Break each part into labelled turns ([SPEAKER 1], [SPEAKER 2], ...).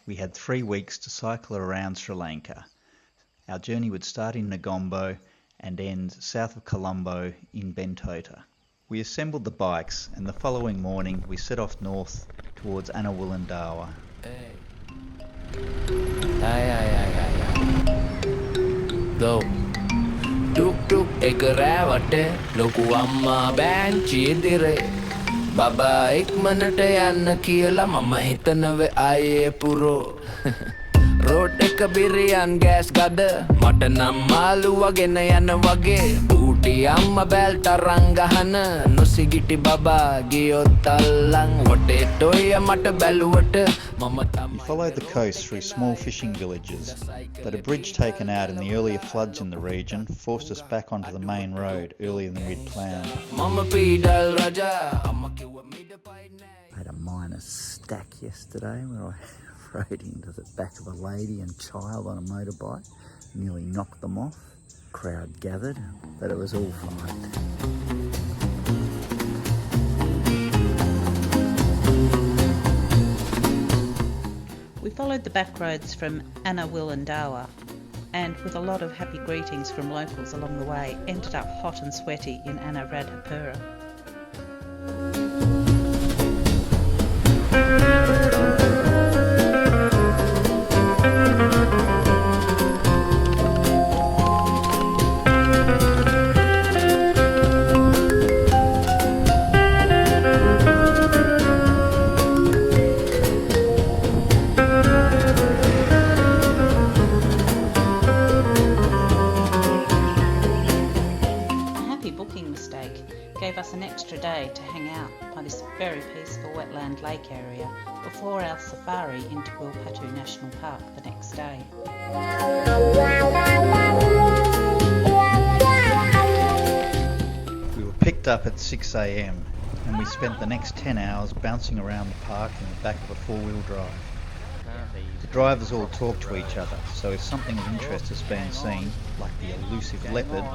[SPEAKER 1] we had 3 weeks to cycle around Sri Lanka. Our journey would start in Negombo and end south of Colombo in Bentota. We assembled the bikes and the following morning we set off north towards Annawulandawa.
[SPEAKER 2] Go. Tuk tuk ek rෑවට ලොකු අම්මා බෑන්චි දිරේ බබා ඉක්මනට යන්න කියලා මම හිතනවේ ආයේ පුරෝ road එක බිරියන් gas ගද මට නම් මාළුවා ගෙන යන වගේ ඌටි අම්මා බැල්ට අරන් ගහන නොසිගිටි බබා ගියොත් අල්ලන් වටේට ඔය මට බැලුවට මම
[SPEAKER 1] We followed the coast through small fishing villages, but a bridge taken out in the earlier floods in the region forced us back onto the main road earlier than we'd planned. I had a minor stack yesterday where I rode into the back of a lady and child on a motorbike, nearly knocked them off. Crowd gathered, but it was all fine.
[SPEAKER 3] We followed the back roads from Annawulandawa and, with a lot of happy greetings from locals along the way, ended up hot and sweaty in Anuradhapura. Gave us an extra day to hang out by this very peaceful wetland lake area before our safari into Wilpattu National Park the next day.
[SPEAKER 1] We were picked up at 6 a.m. and we spent the next 10 hours bouncing around the park in the back of a four-wheel drive. The drivers all talk to each other, so if something of interest has been seen, like the elusive leopard,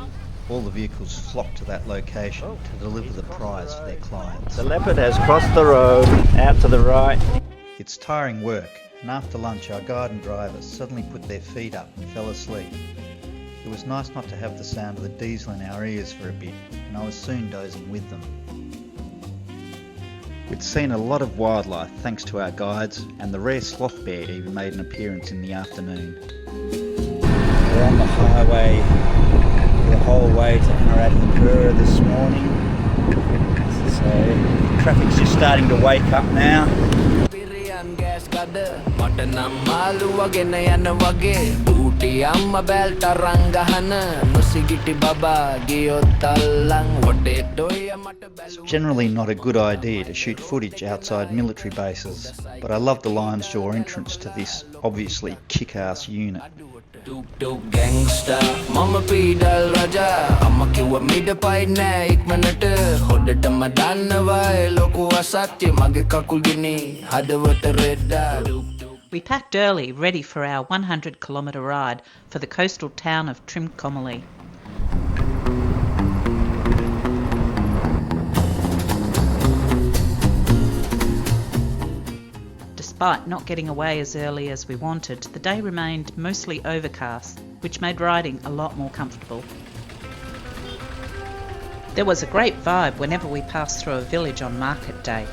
[SPEAKER 1] all the vehicles flock to that location to deliver the prize for their clients.
[SPEAKER 4] The leopard has crossed the road, out to the right.
[SPEAKER 1] It's tiring work, and after lunch our guide and driver suddenly put their feet up and fell asleep. It was nice not to have the sound of the diesel in our ears for a bit, and I was soon dozing with them. We'd seen a lot of wildlife thanks to our guides, and the rare sloth bear even made an appearance in the afternoon.
[SPEAKER 4] We're on the highway the whole way to Anuradhapura this morning. So traffic's just starting to wake up now. It's generally not a good idea to shoot footage outside military bases, but I love the Lion's Jaw entrance to this obviously kick-ass unit.
[SPEAKER 2] Tuk tuk gangsta mama pidal raja amma kiwa mida pai nෑ ඉක්මනට හොඩටම දන්නවයි ලොකු අසත්‍ය මගේ කකුල් ගිනි හදවත රෙද්දා.
[SPEAKER 3] We packed early, ready for our 100-kilometre ride for the coastal town of Trincomalee. Despite not getting away as early as we wanted, the day remained mostly overcast, which made riding a lot more comfortable. There was a great vibe whenever we passed through a village on market day,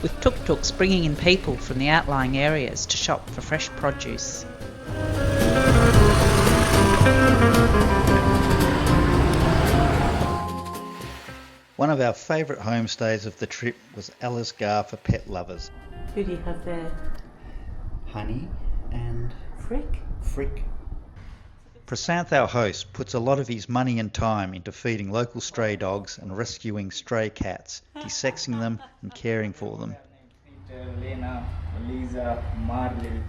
[SPEAKER 3] with tuk-tuks bringing in people from the outlying areas to shop for fresh produce.
[SPEAKER 1] One of our favourite homestays of the trip was Alice Gar for pet lovers.
[SPEAKER 3] Who do you have there?
[SPEAKER 1] Honey and
[SPEAKER 3] Frick?
[SPEAKER 1] Frick. Prasanth, our host, puts a lot of his money and time into feeding local stray dogs and rescuing stray cats, desexing them and caring for them.
[SPEAKER 5] Lena, Lisa, Marley,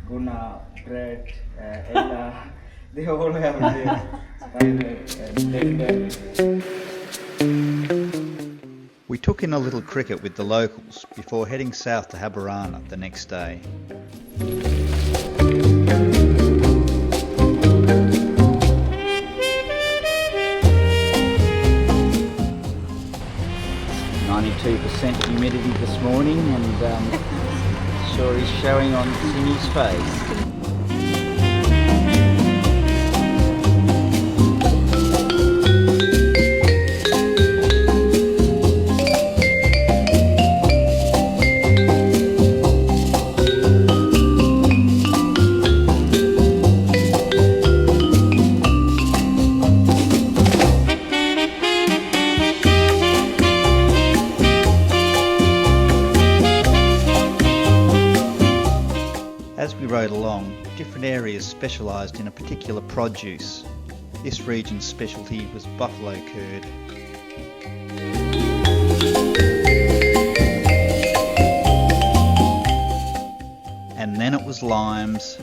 [SPEAKER 5] Guna, Brett, Ella, they all have their
[SPEAKER 1] We took in a little cricket with the locals before heading south to Habarana the next day.
[SPEAKER 4] 90% humidity this morning, and sure is showing on Timmy's face.
[SPEAKER 1] As we rode along, different areas specialised in a particular produce. This region's specialty was buffalo curd. And then it was limes.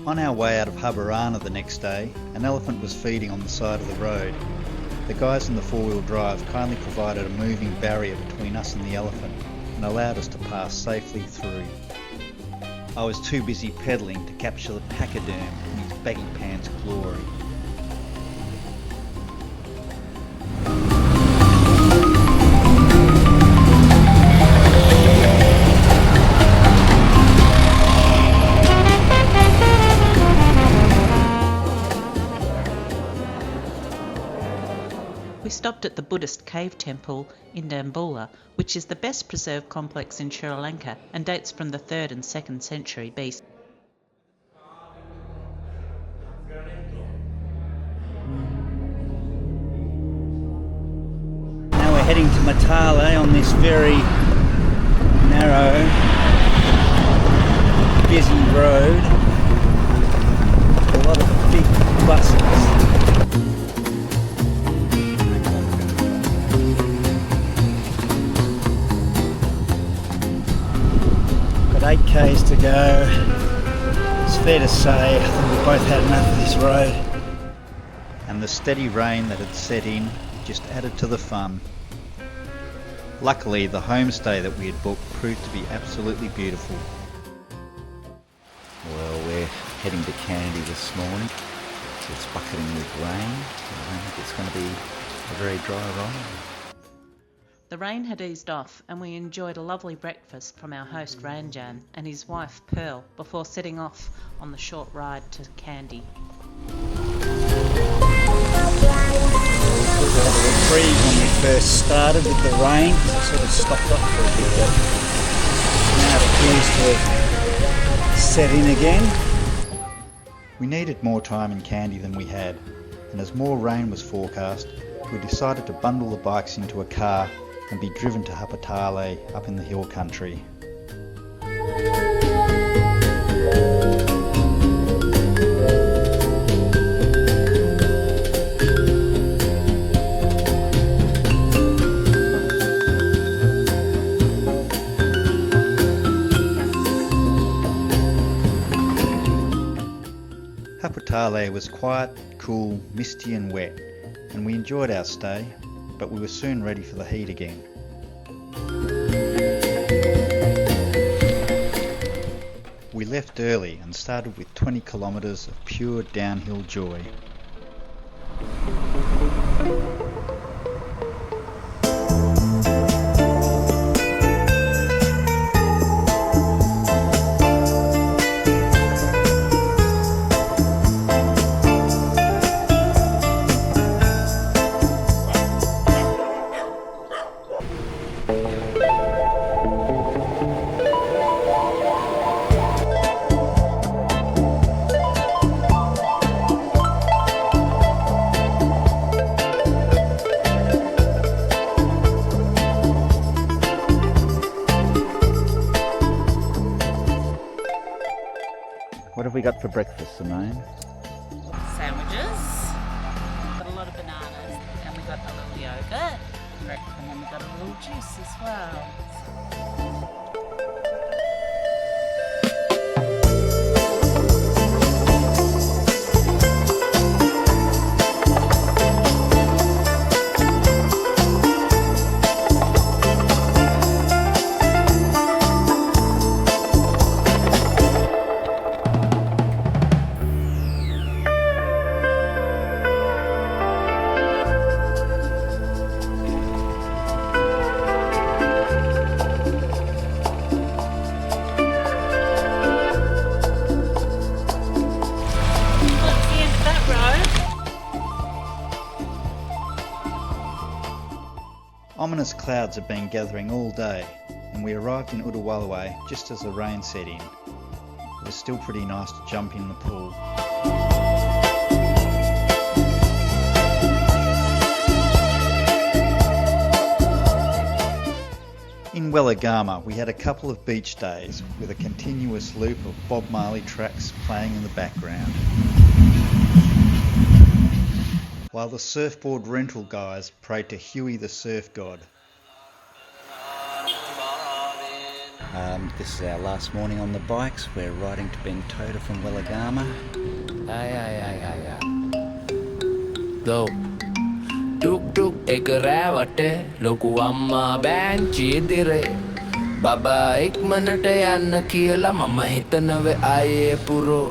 [SPEAKER 1] On our way out of Habarana the next day, an elephant was feeding on the side of the road. The guys in the four-wheel drive kindly provided a moving barrier between us and the elephant and allowed us to pass safely through. I was too busy pedalling to capture the pachyderm in his baggy pants glory.
[SPEAKER 3] We stopped at the Buddhist cave temple in Dambulla, which is the best preserved complex in Sri Lanka and dates from the 3rd and 2nd century BC.
[SPEAKER 4] Now we're heading to Matale on this very narrow, busy road. A lot of big buses. Got 8 k's to go. It's fair to say I think we both had enough of this road.
[SPEAKER 1] And the steady rain that had set in just added to the fun. Luckily, the homestay that we had booked proved to be absolutely beautiful.
[SPEAKER 4] Well, we're heading to Kandy this morning. It's bucketing with rain. I think it's going to be a very dry ride.
[SPEAKER 3] The rain had eased off and we enjoyed a lovely breakfast from our host Ranjan and his wife Pearl before setting off on the short ride to Kandy.
[SPEAKER 4] We had a reprieve when we first started with the rain. It sort of stopped up for a bit, but now it appears to have set in again.
[SPEAKER 1] We needed more time in Kandy than we had, and as more rain was forecast, we decided to bundle the bikes into a car and be driven to Hapatale up in the hill country. Hapatale was quiet, cool, misty and wet, and we enjoyed our stay, but we were soon ready for the heat again. We left early and started with 20 kilometres of pure downhill joy. What have we got for breakfast, Simone?
[SPEAKER 3] Sandwiches, got a lot of bananas, and we got a little yogurt, and then we got a little juice as well.
[SPEAKER 1] Ominous clouds had been gathering all day, and we arrived in Udawalawe just as the rain set in. It was still pretty nice to jump in the pool. In Wellagama, we had a couple of beach days with a continuous loop of Bob Marley tracks playing in the background, while the surfboard rental guys prayed to Huey the surf god.
[SPEAKER 4] This is our last morning on the bikes. We're riding to Bentota from Wellagama.
[SPEAKER 2] Go. Tuk tuk ek ravate loku amma benchi dire baba ek minute yanna kiyala mama hitanawe aaye puro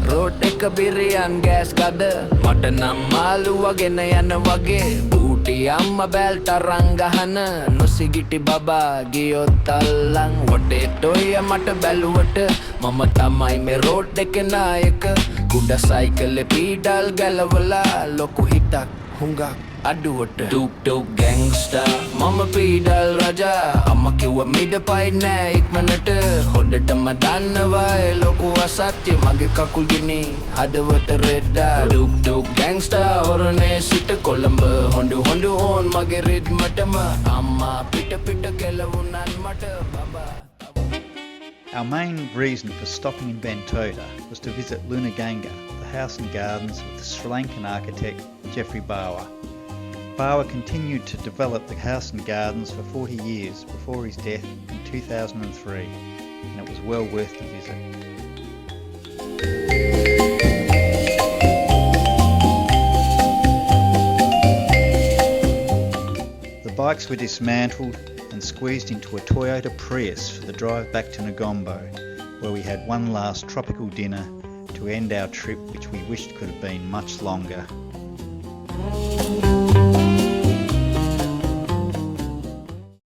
[SPEAKER 2] road එක බිරියන් gas ගද මට නම් මාළුවා ගෙන යන වගේ බූටි අම්මා බැල්ට අරන් ගහන නොසිගිටි බබා ගියොත් අල්ලන් වටේට ඔය මට බැලුවට මම තමයි මේ road එකේ නායක කුඩා සයිකලේ පීඩල් ගලවලා ලොකු හිතක් හුඟක් අඩුවට ටුක් ටුක් ගෑන්ග්ස්ටර් මම පීඩල් රජා අම්මා කිව්ව මිඩපයි නෑ ඉක්මනට හොඩටම දන්නවා ඒ ලොකු අසත්‍ය මගේ කකුල් ගිනි හදවත රෙද්දා ටුක් ටුක් ගෑන්ග්ස්ටර් හොරනේ සිට කොළඹ හොඬු හොඬු ඕන් මගේ රිද්මටම අම්මා පිට පිට කෙලවුණන් මට බබා.
[SPEAKER 1] Our main reason for stopping in Bentota was to visit Lunaganga, the house and gardens of the Sri Lankan architect Geoffrey Bawa. Bawa continued to develop the house and gardens for 40 years before his death in 2003, and it was well worth the visit. The bikes were dismantled and squeezed into a Toyota Prius for the drive back to Negombo, where we had one last tropical dinner to end our trip, which we wished could have been much longer.